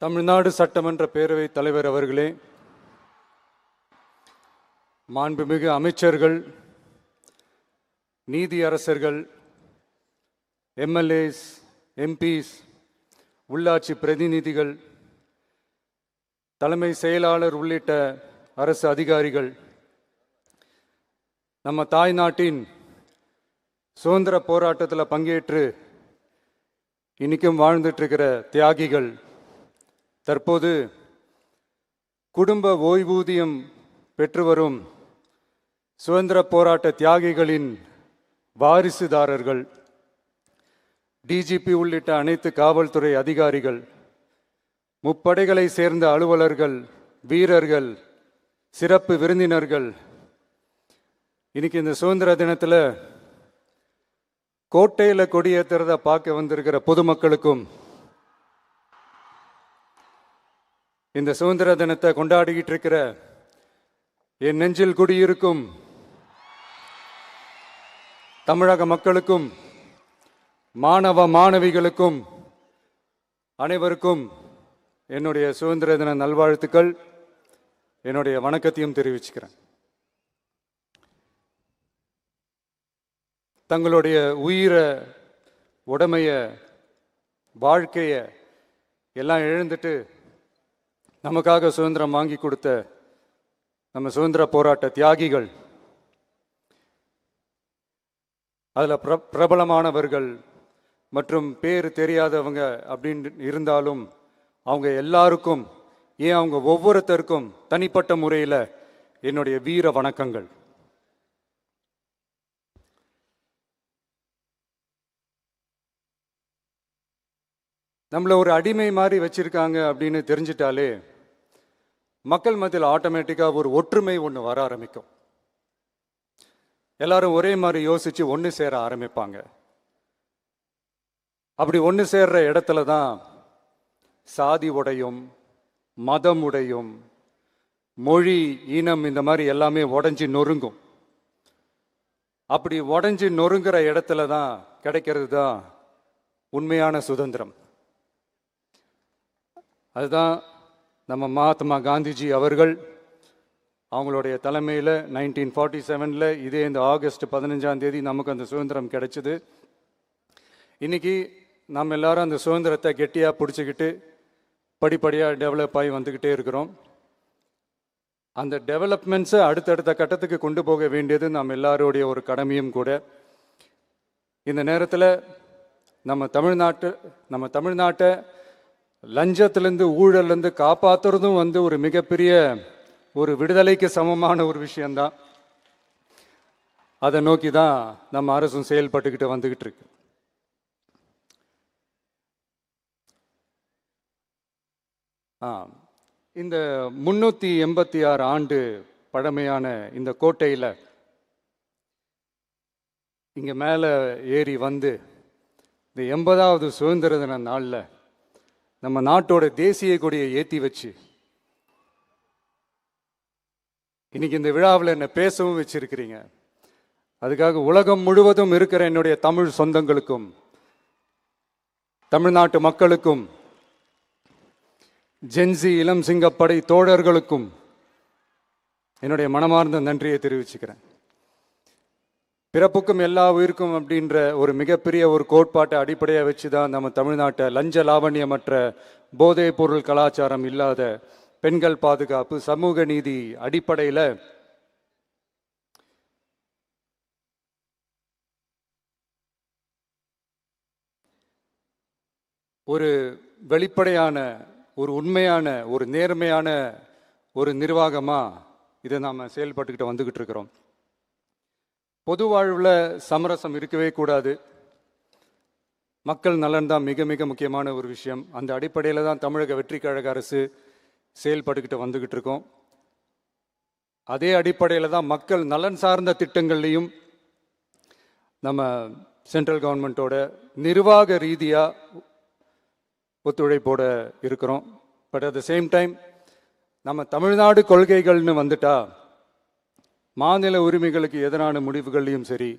தமிழ்நாடு சட்டமன்ற பேரவைத் தலைவர் அவர்களே, மாண்புமிகு அமைச்சர்கள், நீதியரசர்கள், எம்எல்ஏஸ், எம்பிஸ், உள்ளாட்சி பிரதிநிதிகள், தலைமை செயலாளர் உள்ளிட்ட அரசு அதிகாரிகள், நம்ம தாய்நாட்டின் சுதந்திர போராட்டத்தில் பங்கேற்று இன்னைக்கும் வாழ்ந்துட்டு இருக்கிற தியாகிகள், தற்போது குடும்ப ஓய்வூதியம் பெற்று வரும் சுதந்திர போராட்ட தியாகிகளின் வாரிசுதாரர்கள், டிஜிபி உள்ளிட்ட அனைத்து காவல்துறை அதிகாரிகள், முப்படைகளை சேர்ந்த அலுவலர்கள், வீரர்கள், சிறப்பு விருந்தினர்கள், இன்னைக்கு இந்த சுதந்திர தினத்தில் கோட்டையில் கொடியேற்றுறத பார்க்க வந்திருக்கிற பொதுமக்களுக்கும், இந்த சுதந்திர தினத்தை கொண்டாடிக்கிட்டு இருக்கிற என் நெஞ்சில் குடியிருக்கும் தமிழக மக்களுக்கும், மாணவ மாணவிகளுக்கும் அனைவருக்கும் என்னுடைய சுதந்திர தின நல்வாழ்த்துக்கள், என்னுடைய வணக்கத்தையும் தெரிவிச்சுக்கிறேன். தங்களுடைய உயிரை, உடமைய, வாழ்க்கைய எல்லாம் இழந்துட்டு நமக்காக சுதந்திரம் வாங்கி கொடுத்த நம்ம சுதந்திர போராட்ட தியாகிகள், அதில் பிரபலமானவர்கள் மற்றும் பேர் தெரியாதவங்க அப்படின்னு இருந்தாலும் அவங்க எல்லாருக்கும், ஏன் அவங்க ஒவ்வொருத்தருக்கும் தனிப்பட்ட முறையில் என்னுடைய வீர வணக்கங்கள். நம்மளை ஒரு அடிமை மாதிரி வச்சிருக்காங்க அப்படின்னு தெரிஞ்சிட்டாலே மக்கள் மத்தியில் ஆட்டோமேட்டிக்காக ஒரு ஒற்றுமை ஒன்று வர ஆரம்பிக்கும். எல்லாரும் ஒரே மாதிரி யோசிச்சு ஒன்று சேர ஆரம்பிப்பாங்க. அப்படி ஒன்று சேர்ற இடத்துல தான் சாதி உடையும், மதம் உடையும், மொழி, இனம், இந்த மாதிரி எல்லாமே உடஞ்சி நொறுங்கும். அப்படி உடஞ்சி நொறுங்குற இடத்துல தான் கிடைக்கிறது தான் உண்மையான சுதந்திரம். அதுதான் நம்ம மகாத்மா காந்திஜி அவர்கள் அவங்களுடைய தலைமையில் 1947 இதே இந்த ஆகஸ்ட் 15 நமக்கு அந்த சுதந்திரம் கிடைச்சிது. இன்னைக்கு நம்ம எல்லாரும் அந்த சுதந்திரத்தை கெட்டியாக பிடிச்சிக்கிட்டு படிப்படியாக டெவலப் ஆகி வந்துக்கிட்டே இருக்கிறோம். அந்த டெவலப்மெண்ட்ஸை அடுத்தடுத்த கட்டத்துக்கு கொண்டு போக வேண்டியது நம்ம எல்லாருடைய ஒரு கடமையும் கூட. இந்த நேரத்தில் நம்ம தமிழ்நாட்டை லஞ்சத்திலேருந்து, ஊழல்லேருந்து காப்பாற்றுறதும் ஒரு மிகப்பெரிய ஒரு விடுதலைக்கு சமமான ஒரு விஷயந்தான். அதை நோக்கி தான் நம்ம அரசும் செயல்பட்டுக்கிட்டு வந்துக்கிட்டு இருக்கு. இந்த 386 ஆண்டு பழமையான இந்த கோட்டையில் இங்கே மேலே ஏறி வந்து இந்த 80வது சுதந்திர தின நாளில் நம்ம நாட்டோட தேசிய கொடியை ஏற்றி வச்சு இன்னைக்கு இந்த விழாவில் என்னை பேசவும் வச்சிருக்கிறீங்க. அதுக்காக உலகம் முழுவதும் இருக்கிற என்னுடைய தமிழ் சொந்தங்களுக்கும், தமிழ்நாட்டு மக்களுக்கும், ஜென்சி இளம் சிங்கப்படை தோழர்களுக்கும் என்னுடைய மனமார்ந்த நன்றியை தெரிவிச்சுக்கிறேன். பிறப்புக்கும் எல்லா உயிருக்கும் அப்படின்ற ஒரு மிகப்பெரிய ஒரு கோட்பாட்டை அடிப்படையாக வச்சு தான் நம்ம தமிழ்நாட்டை லஞ்ச லாவண்யமற்ற, போதைப் பொருள் கலாச்சாரம் இல்லாத, பெண்கள் பாதுகாப்பு, சமூக நீதி அடிப்படையில் ஒரு வெளிப்படையான, ஒரு உண்மையான, ஒரு நேர்மையான ஒரு நிர்வாகமாக இதை நாம் செயல்பட்டுக்கிட்டு வந்துக்கிட்டு இருக்கிறோம். பொது வாழ்வில் சமரசம் இருக்கவே கூடாது. மக்கள் நலன் தான் மிக மிக முக்கியமான ஒரு விஷயம். அந்த அடிப்படையில் தான் தமிழக வெற்றி கழக அரசு செயல்பட்டுக்கிட்டு வந்துக்கிட்டு இருக்கோம். அதே அடிப்படையில் தான் மக்கள் நலன் சார்ந்த திட்டங்கள்லையும் நம்ம சென்ட்ரல் கவர்மெண்ட்டோட நிர்வாக ரீதியாக ஒத்துழைப்போட இருக்கிறோம். But at the same time நம்ம தமிழ்நாடு கொள்கைகள்னு வந்துட்டா மாநில உரிமைகளுக்கு எதிரான முடிவுகள்லையும் சரி,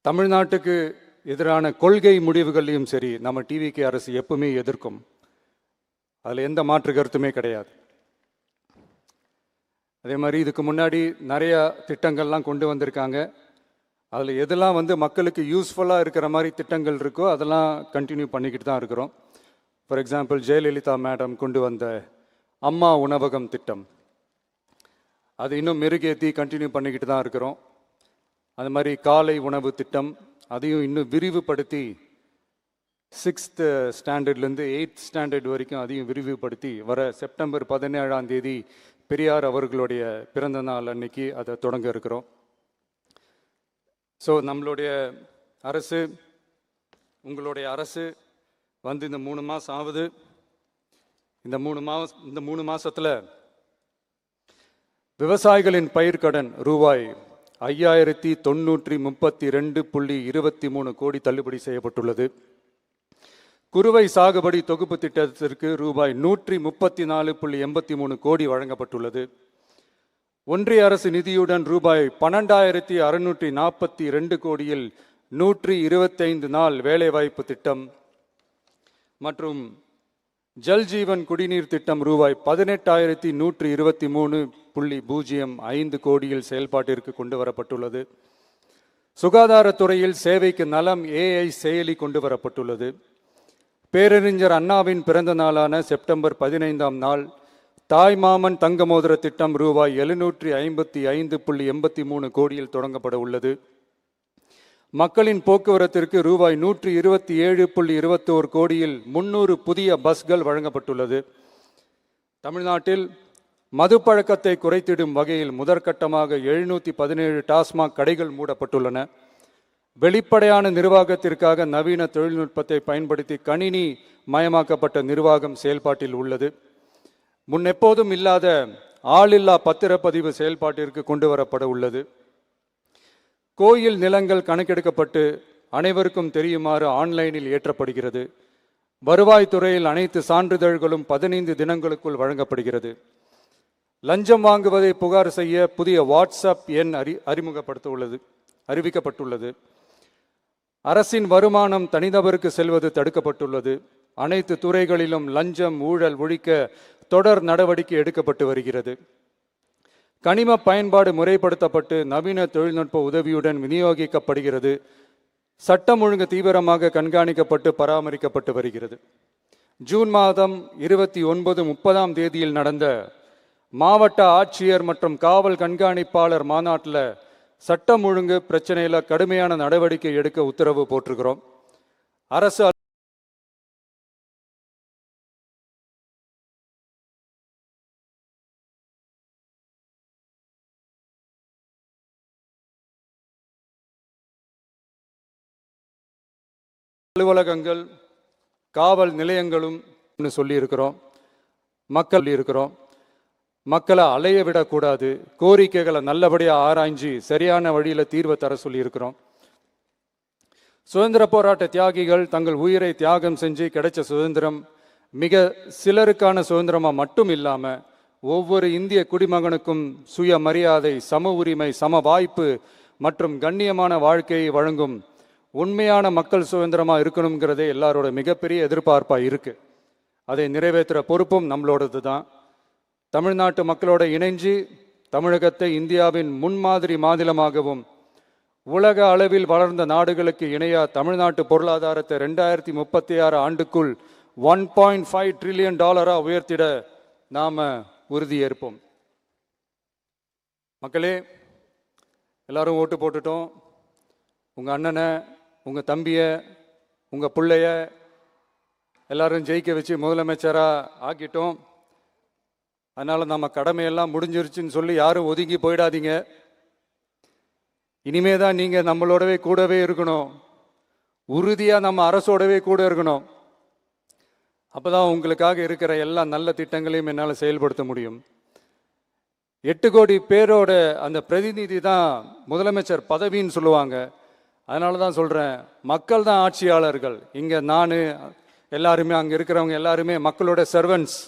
தமிழ்நாட்டுக்கு எதிரான கொள்கை முடிவுகள்லையும் சரி, நம்ம டிவிகே அரசு எப்பவுமே எதிர்க்கும். அதில் எந்த மாற்று கருத்துமே கிடையாது. அதே மாதிரி இதுக்கு முன்னாடி நிறையா திட்டங்கள்லாம் கொண்டு வந்திருக்காங்க. அதில் எதெல்லாம் மக்களுக்கு யூஸ்ஃபுல்லாக இருக்கிற மாதிரி திட்டங்கள் இருக்கோ அதெல்லாம் கண்டினியூ பண்ணிக்கிட்டு தான் இருக்கிறோம். ஃபார் எக்ஸாம்பிள், ஜெயலலிதா மேடம் கொண்டு வந்த அம்மா உணவகம் திட்டம், அது இன்னும் மெருகேற்றி கண்டினியூ பண்ணிக்கிட்டு தான் இருக்கிறோம். அது மாதிரி காலை உணவு திட்டம், அதையும் இன்னும் விரிவுபடுத்தி 6th ஸ்டாண்டர்ட்லேருந்து 8th ஸ்டாண்டர்ட் வரைக்கும் அதையும் விரிவுபடுத்தி வர செப்டம்பர் 17ஆம் தேதி பெரியார் அவர்களுடைய பிறந்த நாள் அன்னைக்கு அதை தொடங்க இருக்கிறோம். ஸோ நம்மளுடைய அரசு, உங்களுடைய அரசு இந்த 3 மாதம் ஆகுது. இந்த 3 மாதத்தில் விவசாயிகளின் பயிர்க்கடன் ரூபாய் 5932.23 கோடி தள்ளுபடி செய்யப்பட்டுள்ளது. குறுவை சாகுபடி தொகுப்பு திட்டத்திற்கு ரூபாய் 134.83 கோடி வழங்கப்பட்டுள்ளது. ஒன்றிய அரசு நிதியுடன் ரூபாய் 12,642 கோடியில் 125 நாள் வேலைவாய்ப்பு திட்டம் மற்றும் ஜல் ஜீவன் குடிநீர் திட்டம் ரூபாய் 18,123.05 கோடியில் செயல்பாட்டிற்கு கொண்டு வரப்பட்டுள்ளது. சுகாதாரத்துறையில் சேவைக்கு நலம் AI செயலி கொண்டு வரப்பட்டுள்ளது. பேரறிஞர் அண்ணாவின் பிறந்த நாளான செப்டம்பர் 15ஆம் நாள் தாய்மாமன் தங்க மோதிர திட்டம் ரூபாய் 755.83 கோடியில் தொடங்கப்பட உள்ளது. மக்களின் போக்குவரத்திற்கு ரூபாய் 127.21 கோடியில் 300 புதிய பஸ்கள் வழங்கப்பட்டுள்ளது. தமிழ்நாட்டில் மது பழக்கத்தை குறைத்திடும் வகையில் முதற்கட்டமாக 717 டாஸ்மாக் கடைகள் மூடப்பட்டுள்ளன. வெளிப்படையான நிர்வாகத்திற்காக நவீன தொழில்நுட்பத்தை பயன்படுத்தி கணினி மயமாக்கப்பட்ட நிர்வாகம் செயல்பாட்டில் உள்ளது. முன்னெப்போதும் இல்லாத ஆளில்லா பத்திரப்பதிவு செயல்பாட்டிற்கு கொண்டு வரப்பட உள்ளது. கோயில் நிலங்கள் கணக்கெடுக்கப்பட்டு அனைவருக்கும் தெரியுமாறு ஆன்லைனில் ஏற்றப்படுகிறது. வருவாய்த்துறையில் அனைத்து சான்றிதழ்களும் 15 தினங்களுக்குள் வழங்கப்படுகிறது. லஞ்சம் வாங்குவதை புகார் செய்ய புதிய வாட்ஸ்அப் எண் அறிவிக்கப்பட்டுள்ளது. அரசின் வருமானம் தனிநபருக்கு செல்வது தடுக்கப்பட்டுள்ளது. அனைத்து துறைகளிலும் லஞ்சம் ஊழல் ஒழிக்க தொடர் நடவடிக்கை எடுக்கப்பட்டு வருகிறது. கனிம பயன்பாடு முறைப்படுத்தப்பட்டு நவீன தொழில்நுட்ப உதவியுடன் விநியோகிக்கப்படுகிறது. சட்டம் ஒழுங்கு தீவிரமாக கண்காணிக்கப்பட்டு பராமரிக்கப்பட்டு வருகிறது. ஜூன் மாதம் 29, 30ஆம் தேதியில் நடந்த மாவட்ட ஆட்சியர் மற்றும் காவல் கண்காணிப்பாளர் மாநாட்டில் சட்டம் ஒழுங்கு பிரச்சனையில் கடுமையான நடவடிக்கை எடுக்க உத்தரவு போட்டிருக்கிறோம். அரசு அலுவலகங்கள், காவல் நிலையங்களும் சொல்லியிருக்கிறோம். மக்களை அலைய விடக்கூடாது. கோரிக்கைகளை நல்லபடியாக ஆராய்ஞ்சு சரியான வழியில் தீர்வை தர சொல்லியிருக்கிறோம். சுதந்திர போராட்ட தியாகிகள் தங்கள் உயிரை தியாகம் செஞ்சு கிடைச்ச சுதந்திரம் மிக சிலருக்கான சுதந்திரமாக மட்டும் இல்லாமல் ஒவ்வொரு இந்திய குடிமகனுக்கும் சுய மரியாதை, சம உரிமை, சம வாய்ப்பு மற்றும் கண்ணியமான வாழ்க்கையை வழங்கும் உண்மையான மக்கள் சுதந்திரமாக இருக்கணுங்கிறதே எல்லாரோட மிகப்பெரிய எதிர்பார்ப்பாக இருக்குது. அதை நிறைவேற்றுற பொறுப்பும் நம்மளோடது தான். தமிழ்நாட்டு மக்களோட இணைஞ்சு தமிழகத்தை இந்தியாவின் முன்மாதிரி மாநிலமாகவும் உலக அளவில் வளர்ந்த நாடுகளுக்கு இணையாக தமிழ்நாட்டு பொருளாதாரத்தை 2036 ஆண்டுக்குள் $1.5 trillion உயர்த்திட நாம் உறுதியேற்போம். மக்களே, எல்லாரும் ஓட்டு போட்டுட்டோம். உங்கள் அண்ணனை, உங்கள் தம்பியை, உங்கள் பிள்ளைய எல்லாரும் ஜெயிக்க வச்சு முதலமைச்சராக ஆக்கிட்டோம். அதனால் நம்ம கடமையெல்லாம் முடிஞ்சிருச்சுன்னு சொல்லி யாரும் ஒதுங்கி போயிடாதீங்க. இனிமே தான் நீங்கள் நம்மளோடவே கூடவே இருக்கணும். உறுதியாக நம்ம அரசோடவே கூட இருக்கணும். அப்போ தான் உங்களுக்காக இருக்கிற எல்லா நல்ல திட்டங்களையும் என்னால் செயல்படுத்த முடியும். 8 கோடி பேரோட அந்த பிரதிநிதி தான் முதலமைச்சர் பதவின்னு சொல்லுவாங்க. அதனால தான் சொல்கிறேன், மக்கள் தான் ஆட்சியாளர்கள். இங்கே நான் எல்லாருமே, அங்கே இருக்கிறவங்க எல்லாருமே மக்களோட சர்வன்ட்ஸ்.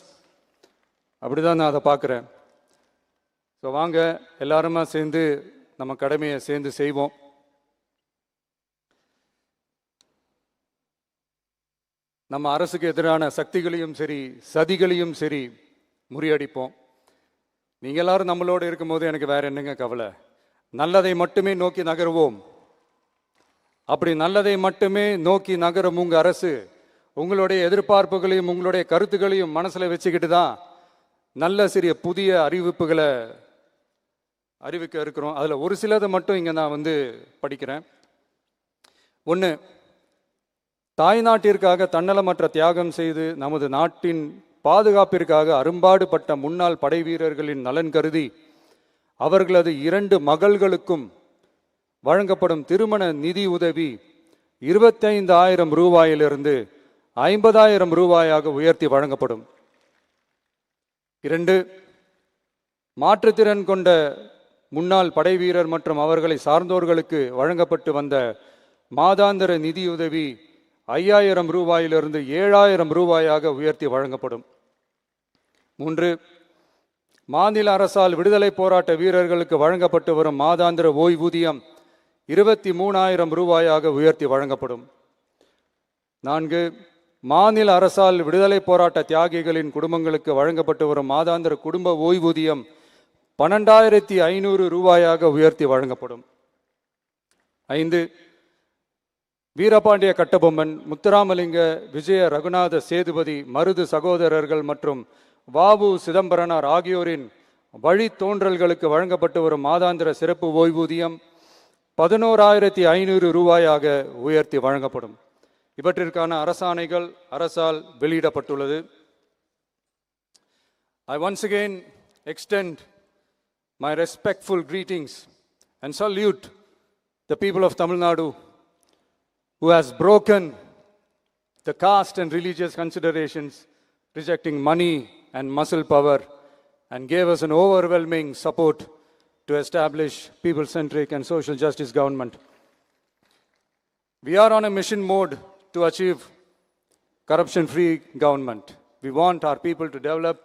அப்படி தான் நான் அதை பார்க்குறேன். ஸோ வாங்க எல்லாருமா சேர்ந்து நம்ம கடமையை சேர்ந்து செய்வோம். நம்ம அரசுக்கு எதிரான சக்திகளையும் சரி சதிகளையும் சரி முறியடிப்போம். நீங்க எல்லாரும் நம்மளோட இருக்கும்போது எனக்கு வேற என்னங்க கவலை? நல்லதை மட்டுமே நோக்கி நகருவோம். அப்படி நல்லதை மட்டுமே நோக்கி நகரும் உங்க அரசு உங்களுடைய எதிர்பார்ப்புகளையும் உங்களுடைய கருத்துக்களையும் மனசுல வச்சுக்கிட்டு தான் நல்ல சிறிய புதிய அறிவிப்புகளை அறிவிக்க இருக்கிறோம். அதுல ஒரு சிலதை மட்டும் இங்க நான் படிக்கிறேன். ஒன்று, தாய்நாட்டிற்காக தன்னலமற்ற தியாகம் செய்து நமது நாட்டின் பாதுகாப்பிற்காக அரும்பாடுபட்ட முன்னாள் படை வீரர்களின் நலன் கருதி அவர்களது 2 மகள்களுக்கும் வழங்கப்படும் திருமண நிதி உதவி 25,000 ரூபாயிலிருந்து 50,000 ரூபாயாக உயர்த்தி வழங்கப்படும். 2, மாற்றுத்திறன் கொண்ட முன்னாள் படை வீரர் மற்றும் அவர்களை சார்ந்தோர்களுக்கு வழங்கப்பட்டு வந்த மாதாந்திர நிதியுதவி 5,000 ரூபாயிலிருந்து 7,000 ரூபாயாக உயர்த்தி வழங்கப்படும். 3, மாநில அரசால் விடுதலை போராட்ட வீரர்களுக்கு வழங்கப்பட்டு வரும் மாதாந்திர ஓய்வூதியம் 23,000 ரூபாயாக உயர்த்தி வழங்கப்படும். 4, மாநில அரசால் விடுதலை போராட்ட தியாகிகளின் குடும்பங்களுக்கு வழங்கப்பட்டு வரும் மாதாந்திர குடும்ப ஓய்வூதியம் 12,500 ரூபாயாக உயர்த்தி வழங்கப்படும். 5, வீரபாண்டிய கட்டபொம்மன், முத்துராமலிங்க, விஜய ரகுநாத சேதுபதி, மருது சகோதரர்கள் மற்றும் வாவு சிதம்பரனார் ஆகியோரின் வழித்தோன்றல்களுக்கு வழங்கப்பட்டு வரும் மாதாந்திர சிறப்பு ஓய்வூதியம் 11,500 ரூபாயாக உயர்த்தி வழங்கப்படும். இவற்றிற்கான அரசாணைகள் அரசால் வெளியிடப்பட்டுள்ளது. I once again extend my respectful greetings and salute the people of Tamil Nadu who has broken the caste and religious considerations, rejecting money and muscle power, and gave us an overwhelming support to establish people-centric and social justice government. We are on a mission mode to achieve corruption-free government. We want our people to develop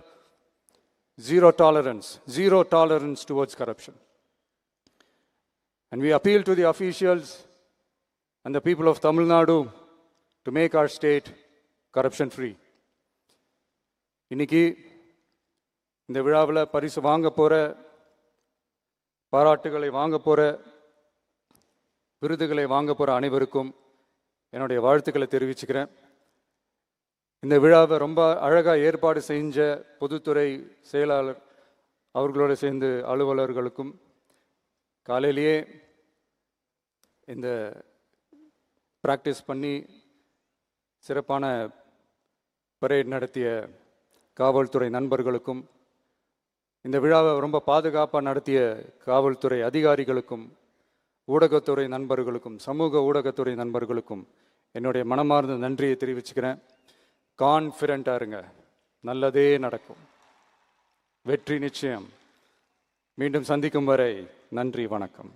zero tolerance towards corruption. And we appeal to the officials and the people of Tamil Nadu to make our state corruption-free. இன்னைக்கு இந்த விழாவில் பரிசு வாங்க போற, பாராட்டுகளை வாங்க போற, விருதுகளை வாங்க போற அனைவருக்கும் என்னுடைய வாழ்த்துக்களை தெரிவிச்சுக்கிறேன். இந்த விழாவை ரொம்ப அழகாக ஏற்பாடு செஞ்ச பொதுத்துறை செயலாளர் அவர்களோடு சேர்ந்து அலுவலர்களுக்கும், காலையிலேயே இந்த பிராக்டிஸ் பண்ணி சிறப்பான பரேட் நடத்திய காவல்துறை நண்பர்களுக்கும், இந்த விழாவை ரொம்ப பாதுகாப்பாக நடத்திய காவல்துறை அதிகாரிகளுக்கும், ஊடகத்துறை நண்பர்களுக்கும், சமூக ஊடகத்துறை நண்பர்களுக்கும் என்னுடைய மனமார்ந்த நன்றியை தெரிவிச்சுக்கிறேன். கான்ஃபிடென்ட்டாக இருங்க, நல்லதே நடக்கும், வெற்றி நிச்சயம். மீண்டும் சந்திக்கும் வரை நன்றி, வணக்கம்.